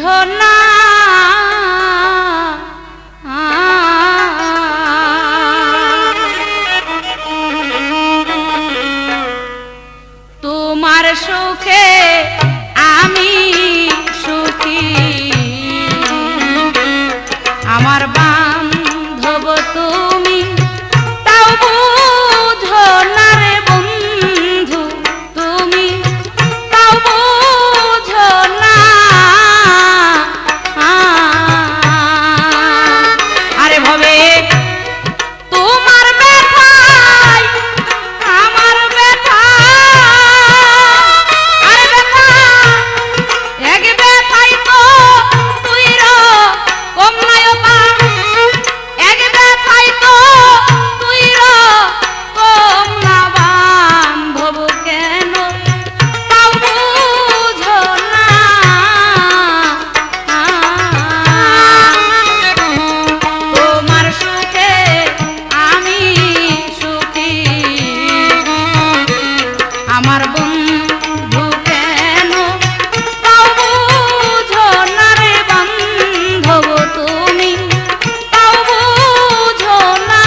বুঝো না তোমার সুখে আমি সুখী আমার বান্ধব তুমি তাও বুঝো না রে বন্ধু তুমি তাও বুঝো না আরে ভবে তোমার ব্যথায় আমার ব্যথা আরে ব্যথা এক ব্যথাই তো তুই কম নায়কা এক ব্যথাই তো তুই কম না বান্ধব কেন তাও বুঝো না তোমার সুখে আমি সুখী আমার বন্ধু কেন তাও বুঝো না রে বান্ধব তুমি তাও বুঝো না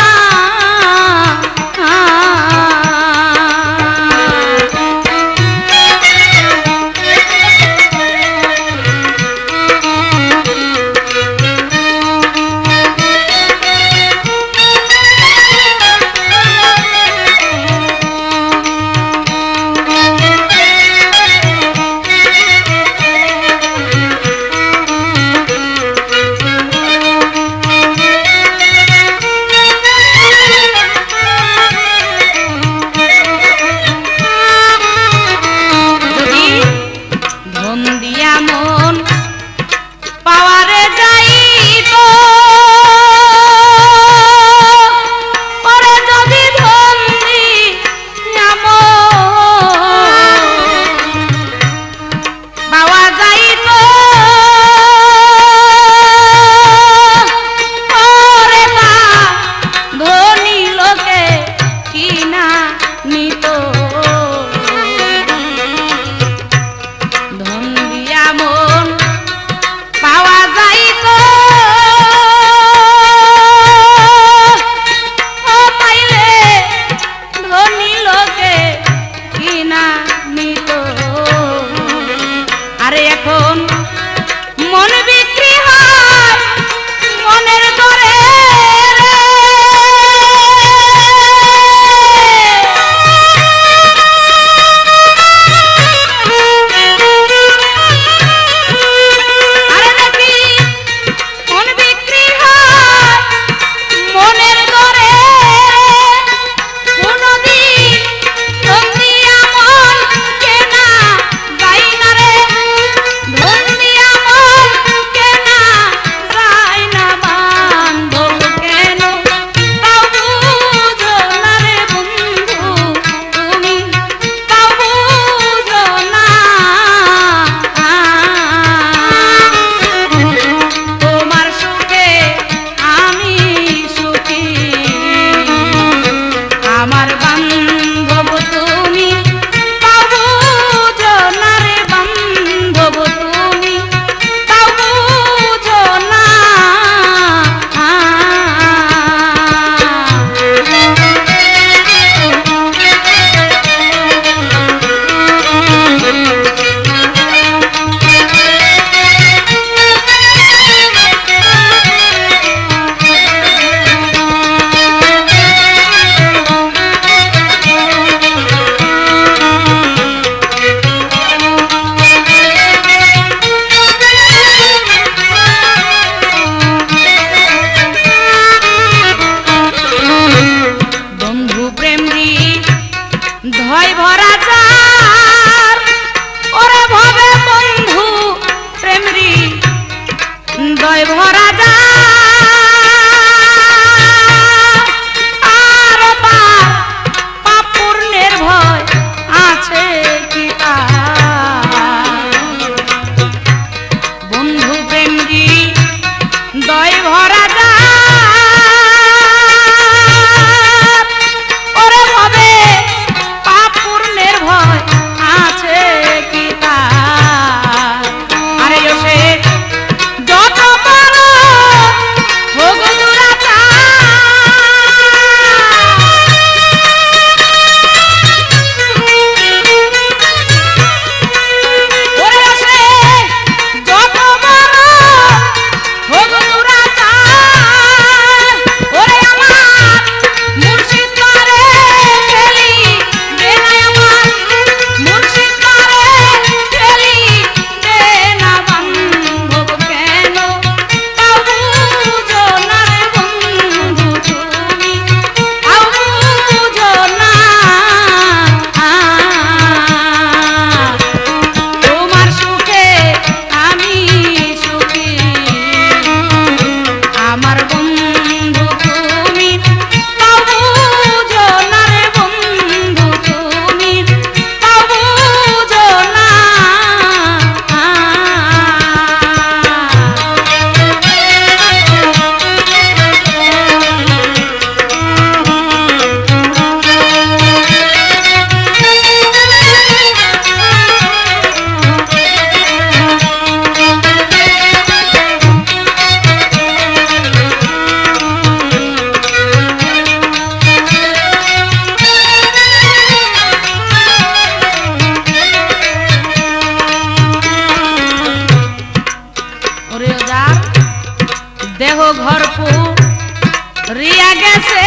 যদি ধন দিয়া মন পাওয়ারে যাইতো ওরে যদি ধন দিয়া মন পাওয়া যাইতো ওরে তা ধনী লোকে কিনা নিত ধন দিয়া মন পাওয়া যাইতো ও পাইলে ধনী লোকে কিনা নিত আরে এখন মন বিক্রি হয় মনের দরে আরে দেখি মন বিক্রি হয় মনের দরে কোনদিন ধন দিয়া মন কেনা যায় না রে ধন দিয়া মন কেনা যায় না বান্ধব কেন তাও বুঝো না রে বন্ধু তুমি তাও বুঝো না তোমার সুখে আমি সুখী আমার বান্ধব তুমি তাও বুঝো না রে বান্ধব তুমি তাও বুঝো না বন্ধু প্রেম ধয় ভরা যার ওরে ভবে বন্ধু প্রেম দয় ভরা যার আর তার পাপ পুণ্যের ভয় আছে কি তার বন্ধু প্রেম দয় ভরা যার ওরে ভবে পাপ পুণ্যের ভয় আছে কি তার আরে সে দেহ ঘরপুর রিয়া গেছে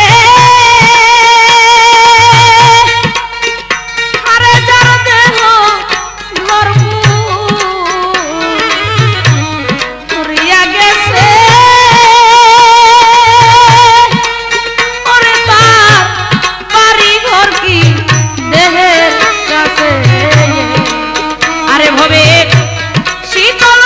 আরে যার দেহ ঘরপুর রিয়া গেছে ওরে তার বাড়ি ঘর কি দেহের কাছে আরে ভবে শীতল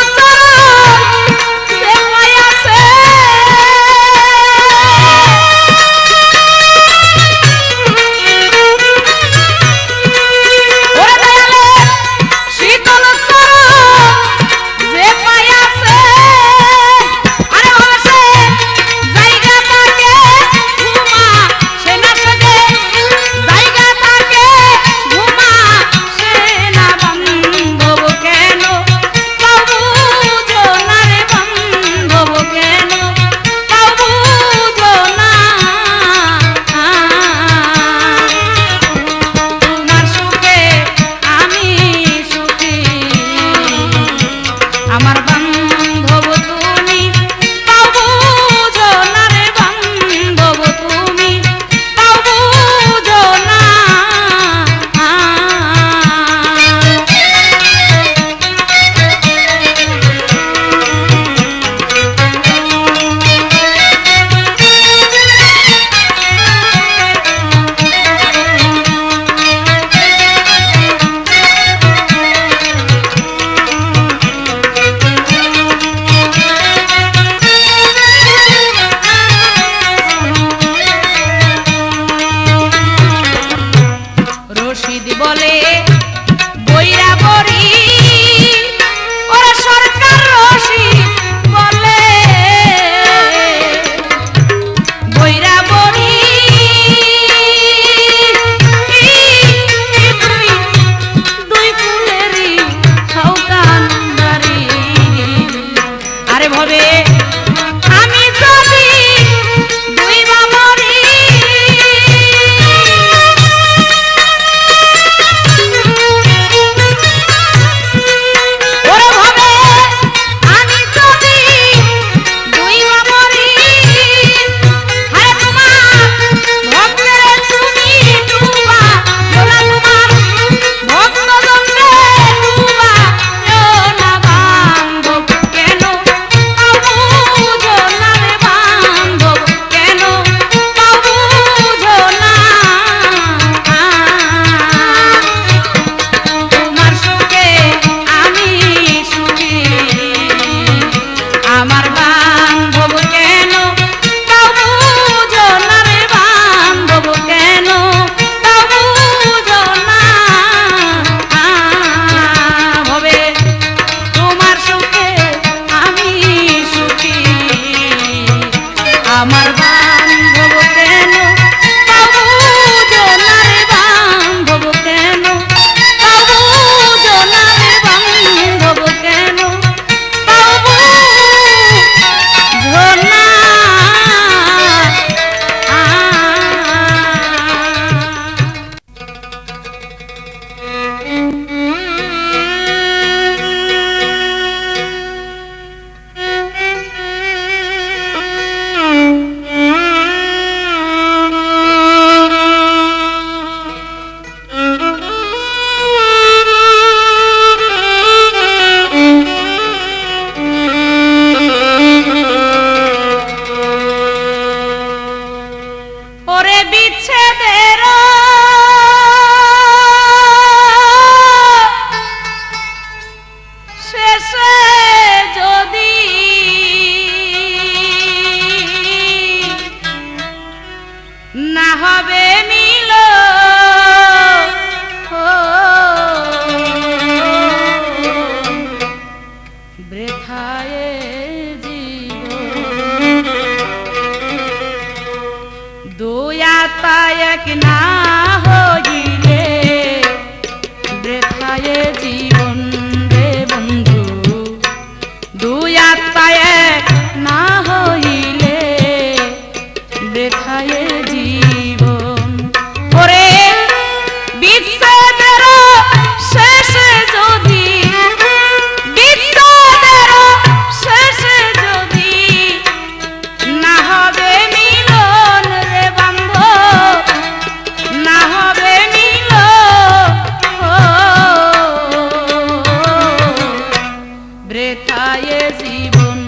জীবন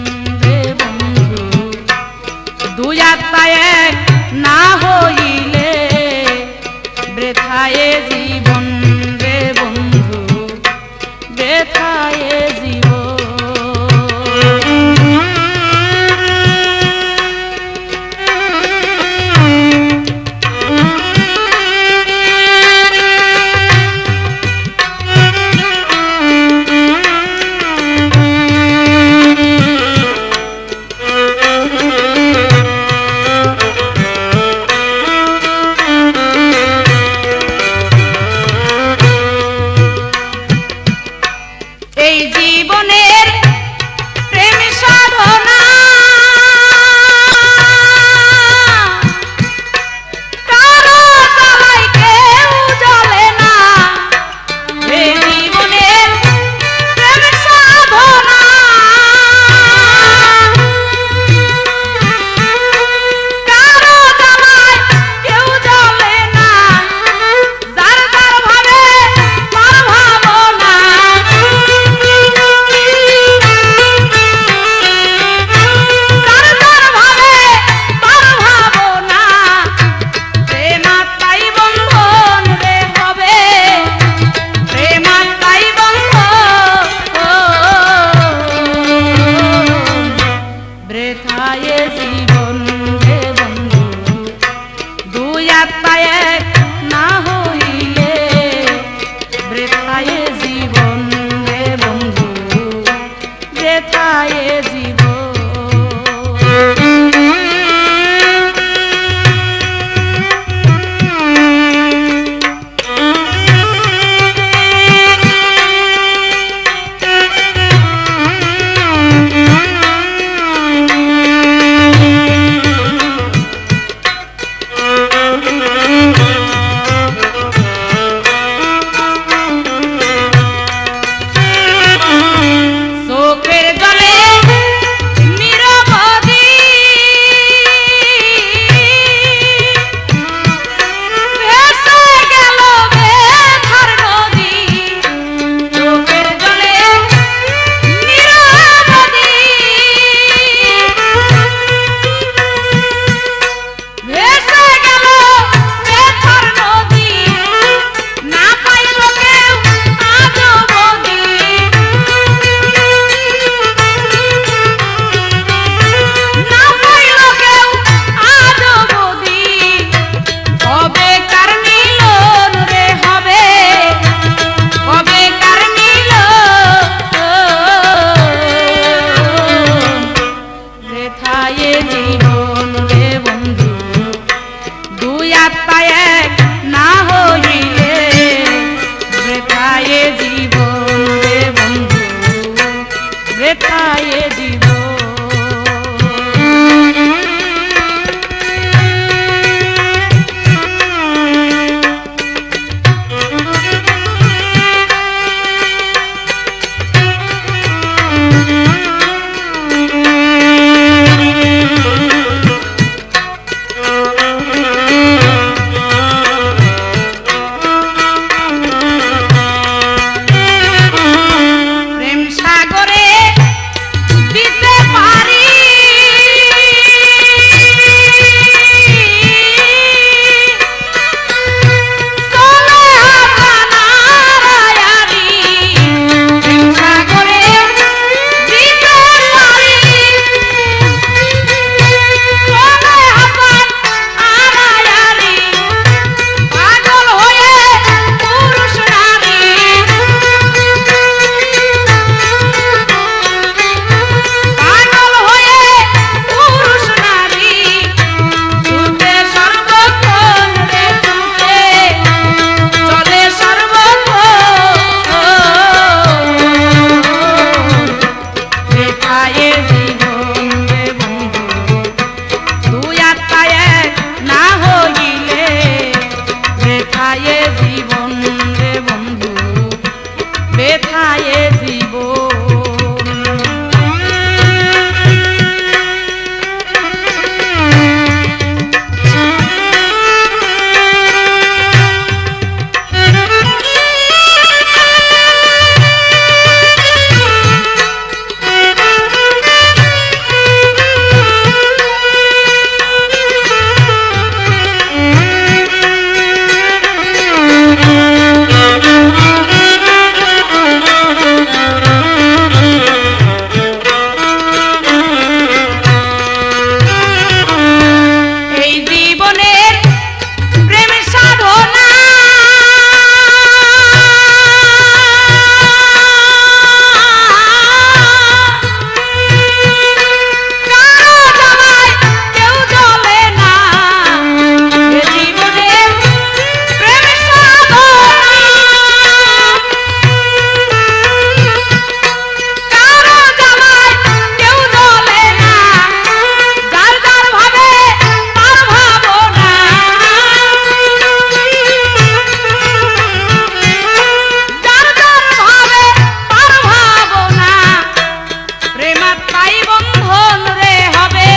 রে বন্ধু, দুই আত্মা এক না হইলে বৃথায় জীবন রে বন্ধু, বৃথায় জীবন। এই জীবনের প্রেম সাধনা কারো জ্বালায় কেউ জ্বলে না, এই জীবনের প্রেম সাধনা কারো জ্বালায় কেউ জ্বলে না, যার যার ভাবে তার ভাবনা, বৃথায় জীবন রে বন্ধু, দুই আত্মা এক না হইলে বৃথায় জীবন রে বন্ধু, বৃথায় জীবন। চোখের জলে নিরবধি ভেসে গেল ব্যথার নদী, চোখের জলে নিরবধি ভেসে গেল ব্যথার নদী, না পাইল কেউ আজ অবধি, না পাইল কেউ আজ অবধি, হবে কার মিলন রে হবে, হবে কার মিলন, বৃথায় জীবন রে বন্ধু, দুই আত্মা এক না হইলে বৃথায় জীবন রে বন্ধু, বৃথায় জীবন। প্রেম সাগরে দিতে প্রেমাত্মাই বন্ধন রে হবে,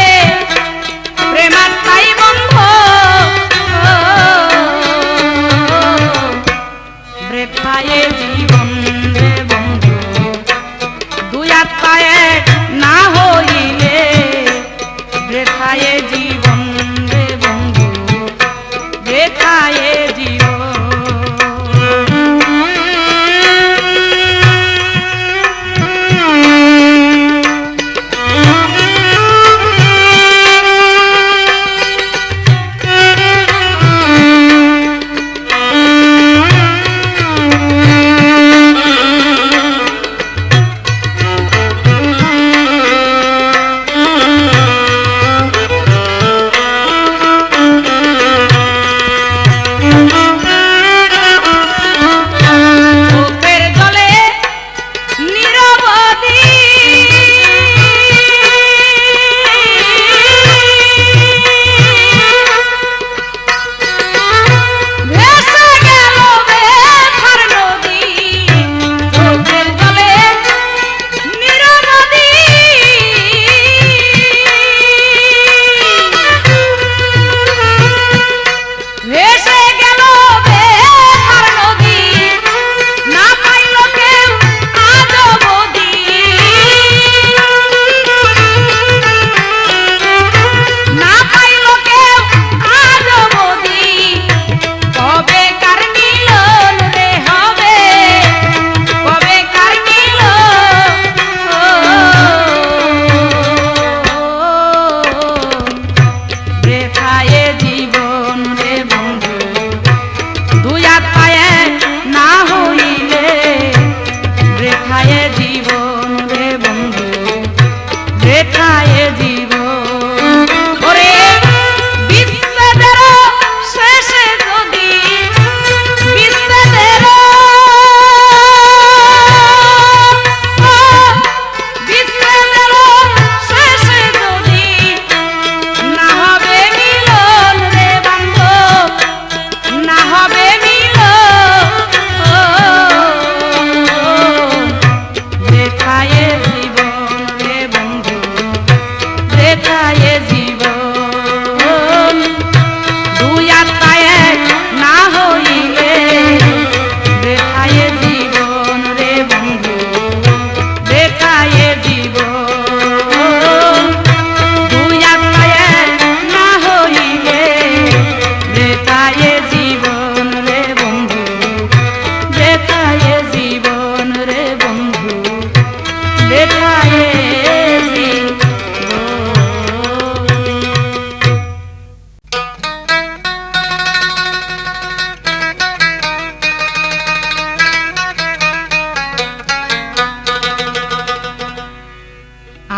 প্রেমাত্মাই বন্ধন, বৃথায় জীবন রে বন্ধু, দুই আত্মায় না হইলে, বৃথায় জীবন রে বন্ধু, বৃথায় জীবন।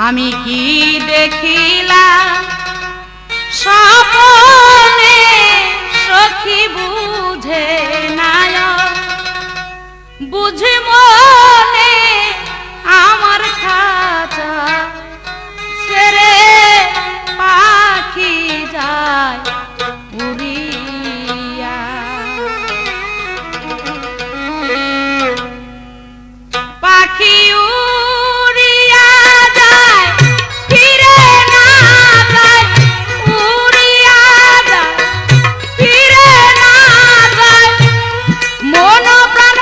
আমি কি দেখিলাম স্বপ্নে সখী বুঝে নাই, বুঝে মনে আমার খাঁচা ছেড়ে পাখি যায় উড়িয়া, পাখি মন প্রাণ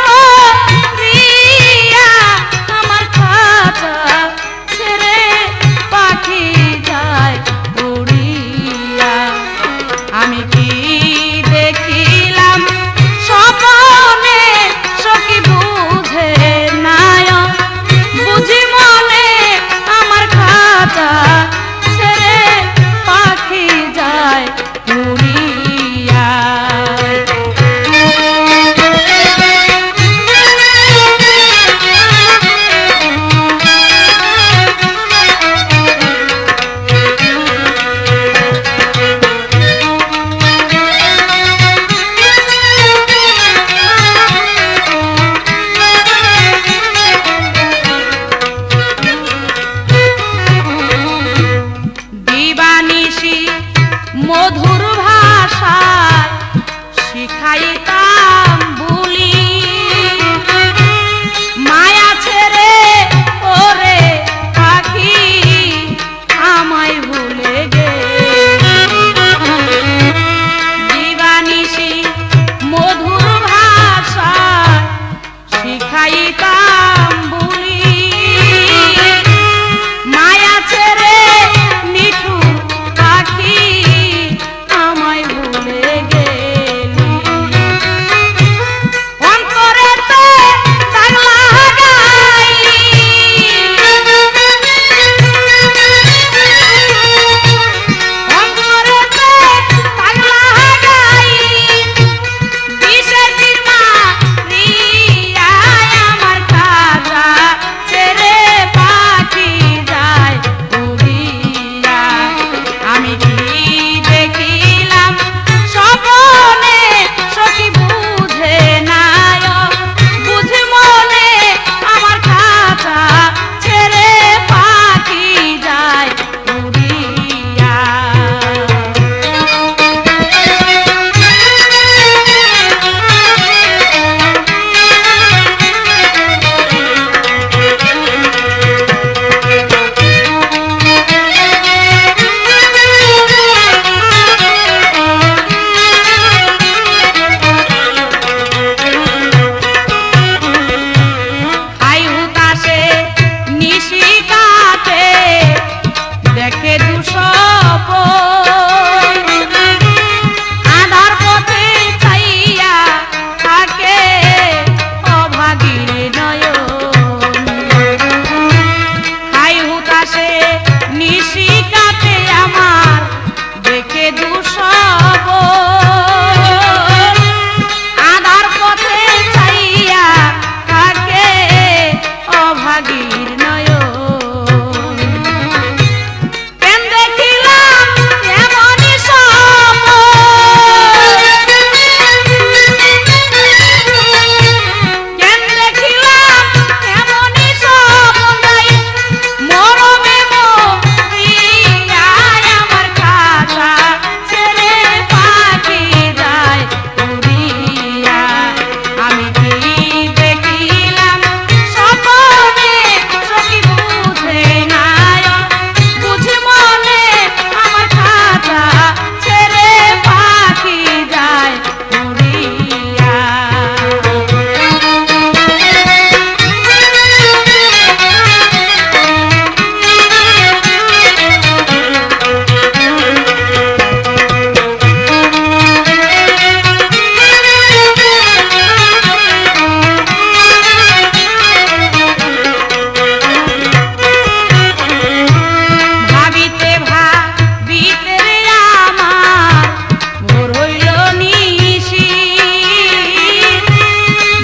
পথে নিশি কাটে আমার দেখে দুঃসব আধার পথে চাইয়া থাকে অভাগীর নয়ন কেন দেখিলাম এমনই স্বপ্ন কেন দেখিলাম এমনই স্বপ্ন মরমে মরিয়া আমার খাতা ছেড়ে পাখি যায় উড়িয়া আমি কি দেখিলাম স্বপ্নে সখী বুঝে নাই বুঝি মনে আমার খাতা ছেড়ে পাখি যায় উড়িয়া ভাবিতে ভাবিতে রে আমার ভোর হইল নিশি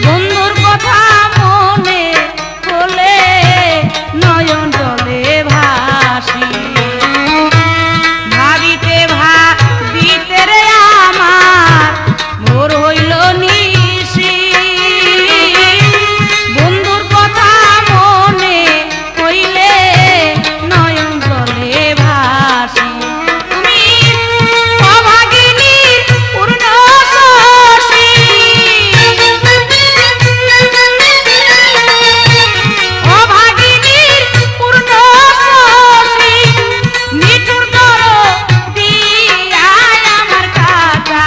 বন্ধুর কথা মনে হলে নয়ন জলে ভাসি ভাবিতে ভাবিতে রে আমার ভোর হইল নিশি বন্ধুর কথা মনে হইলে নয়ন জলে ভাসি তুমি অভাগিনীর পূর্ণ শশী অভাগিনীর পূর্ণ শশী নিঠুর দিয়া আমার খাতা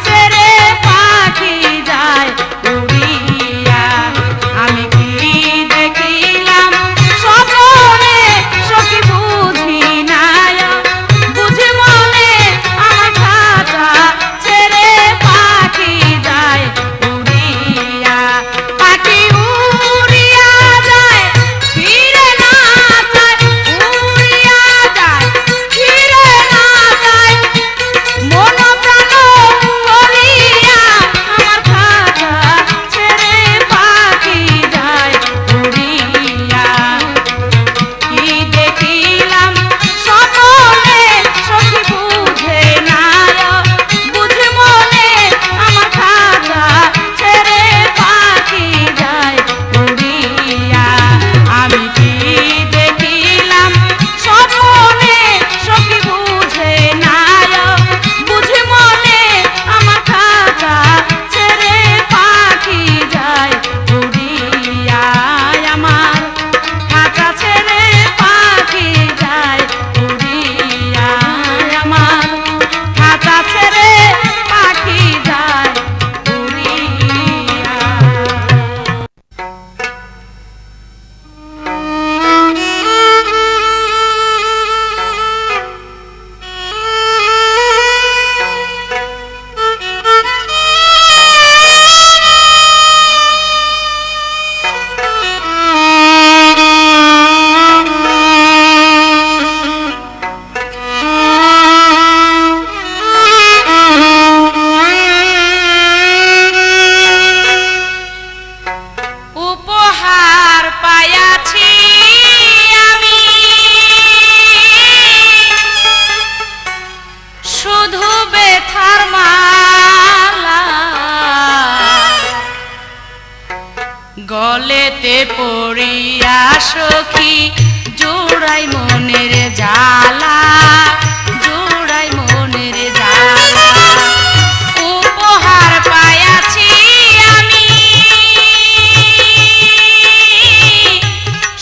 ছেড়ে পাখি যায় উড়িয়া আমি কি দেখিলাম স্বপ্নে সখী বুঝি নাই বুঝি মনে আমার খাতা ছেড়ে পাখি যায় উড়িয়া পাখি উড়িয়া যায় ফিরে না যায় উড়িয়া যায় ফিরে না যায় মন প্রাণ করিয়া আমার খাতা ছেড়ে পাখি যায় উড়িয়া কি দেখিলাম স্বপ্নে সখী বুঝে নাই বুঝি মনে আমার খাতা ছেড়ে পাখি যায় উড়িয়া আমি কি দেখিলাম স্বপ্নে সখী বুঝে নাই বুঝি মনে আমার খাতা ছেড়ে পাখি যায় উড়িয়া আমার খাতা ছেড়ে পাখি যায় উড়িয়া আমার খাতা ছেড়ে পাখি যায় উড়িয়া উপহার পাইয়াছি আমি শুধু বেথার মালা গলেতে পড়িয়া সখী জোড়াই মনের জ্বালা জোড়াই মনের জ্বালা উপহার পাইয়াছি আমি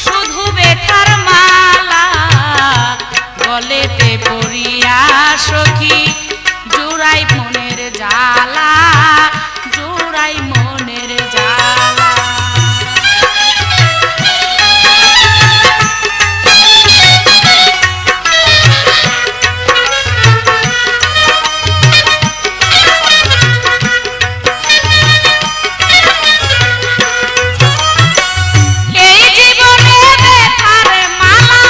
শুধু বেথার মালা গলেতে পড়িয়া সখী জোড়াই মনের জ্বালা জোড়াই মনের জ্বালা এই জীবনে বেথার মালা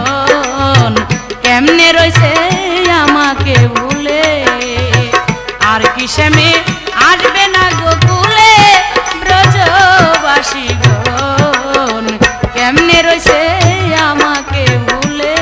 গন কেমনে রইছে আমাকে ভুলে আর কিসে মে আসবে না গোকুলে ব্রজবাসী গন কেমনে রইছে আমাকে ভুলে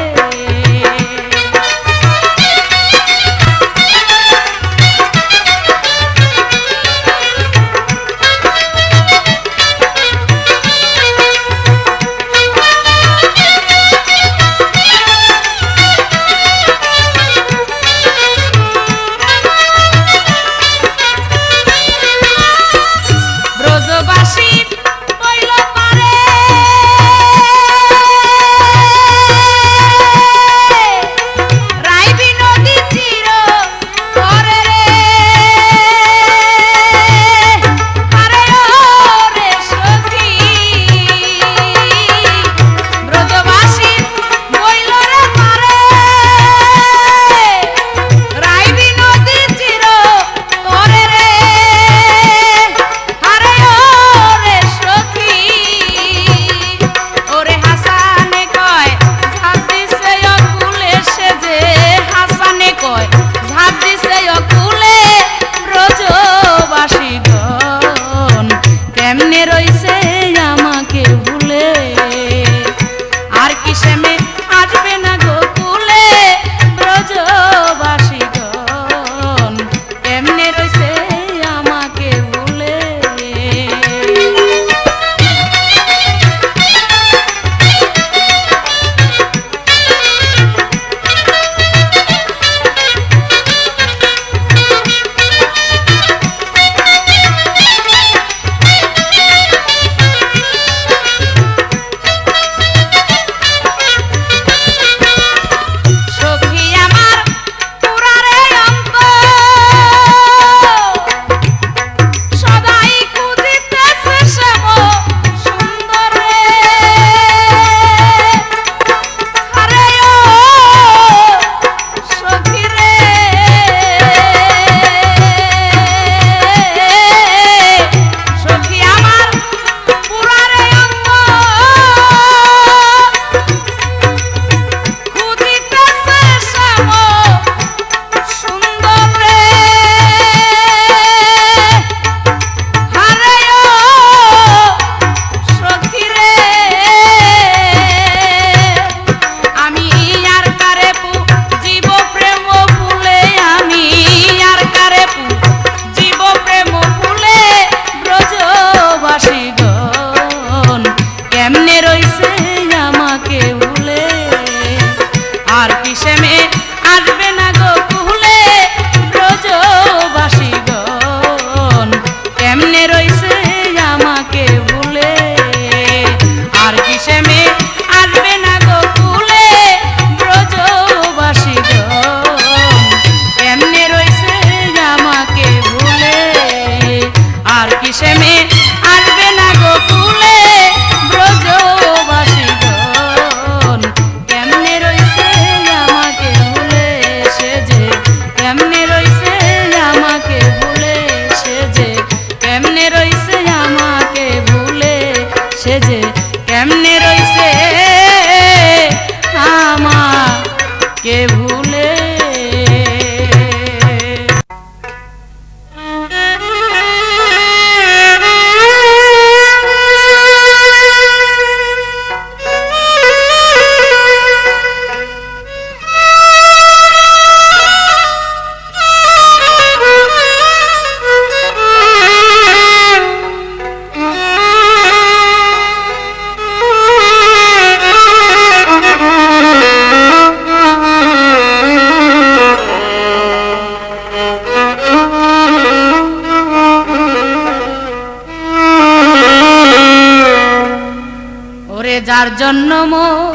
যার জন্য মোর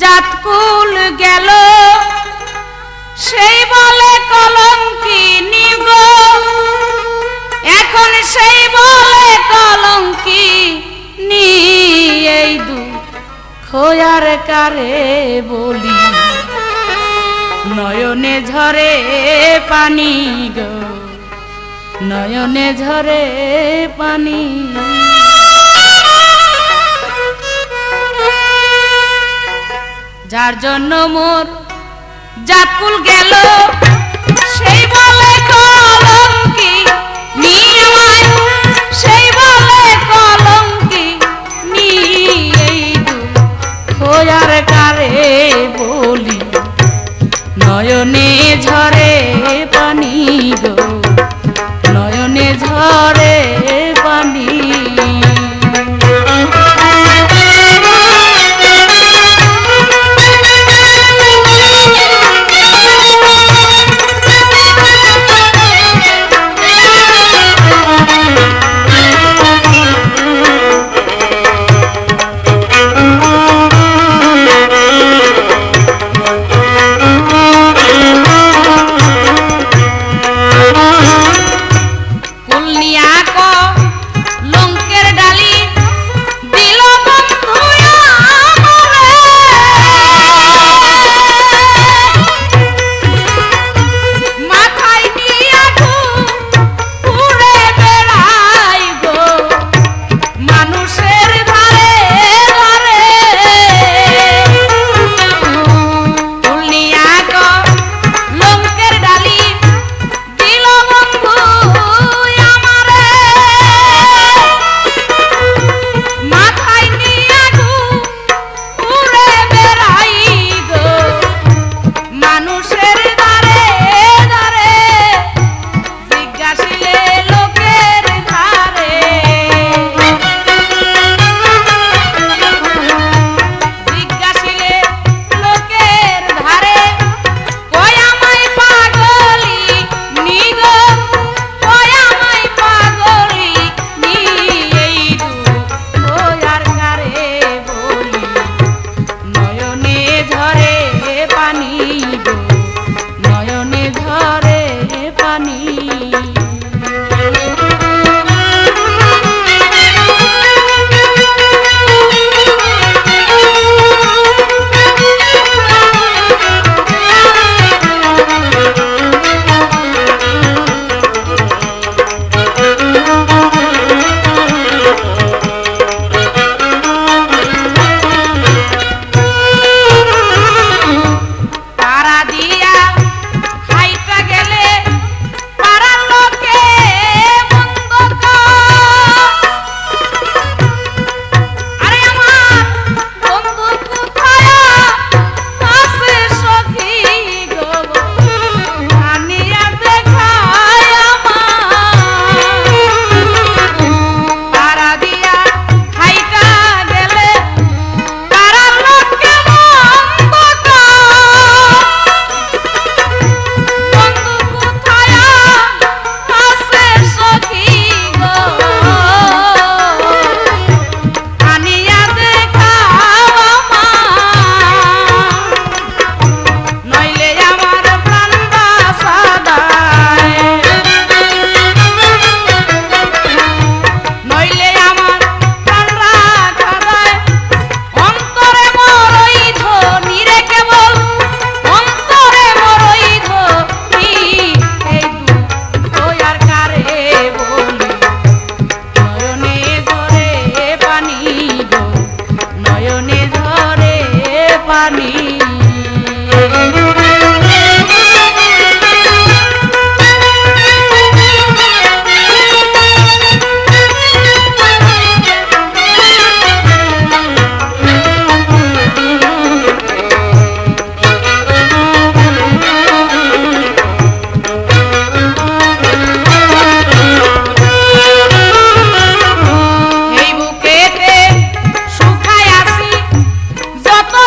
জাতকুল গেল সেই বলে কলঙ্কিনী গো, এখন সেই বলে কলঙ্কিনী। এই দুঃখ আর কারে বলি, নয়নে ঝরে পানি গো, নয়নে ঝরে পানি। যার জন্য মোর জাতকুল গেল সেই বলে কলঙ্কি নিয়ে আমায়, সেই বলে কলঙ্কি নিয়ে এই দুঃখ আর কারে বলি, নয়নে ঝরে পানি গো, নয়নে ঝরে পানি।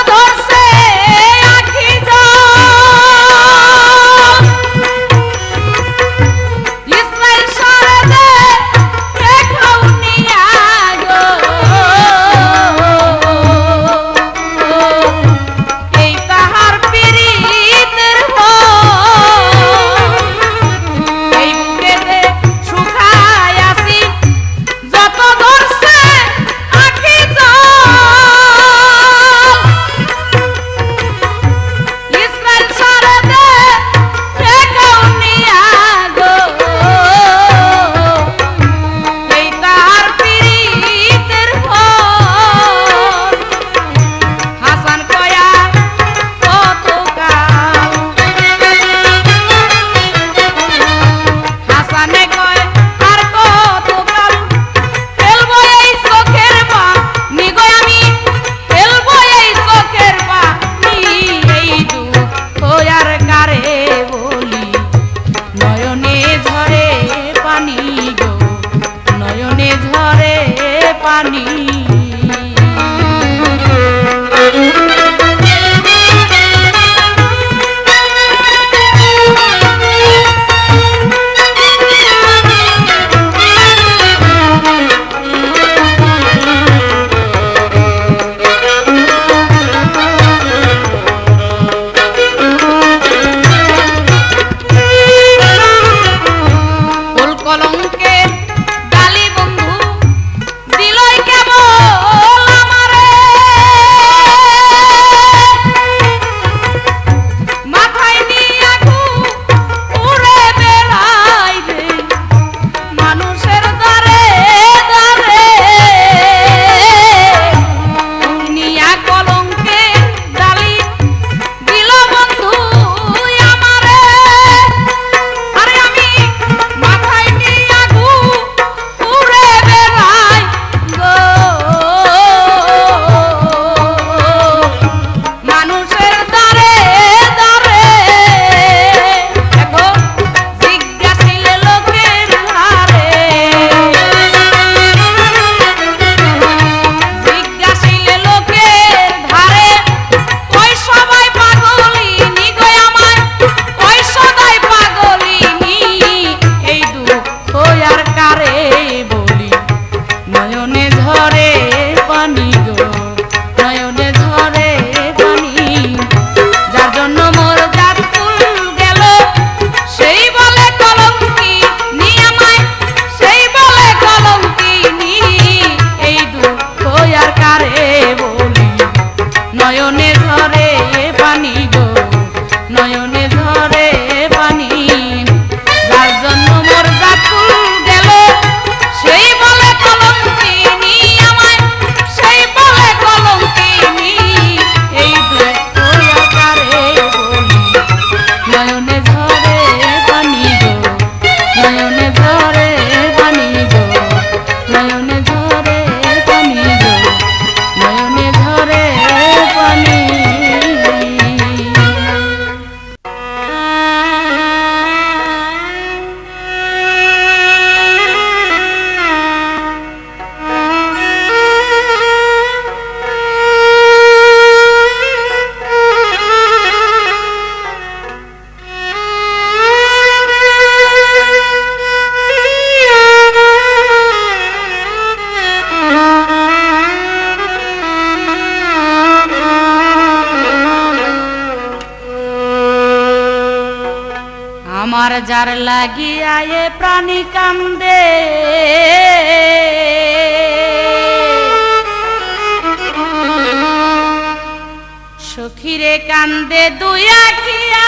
ধরছে নয়নে ঝরে পানি গো নয়নে ঝরে পানি যার জন্য মোর জাকুল গেল সেই বলে কলঙ্কিনী আমায় সেই বলে কলঙ্কিনী এই দুঃখ আকারে বলি নয়নে ঝরে পানি গো নয়নে ঝরে পানি গো নয়নে ঝরে পানি গো নয়নে ঝরে পানি আমার যার লাগিয়া এ প্রাণী কান্দে সখীরে কান্দে দুই আখিয়া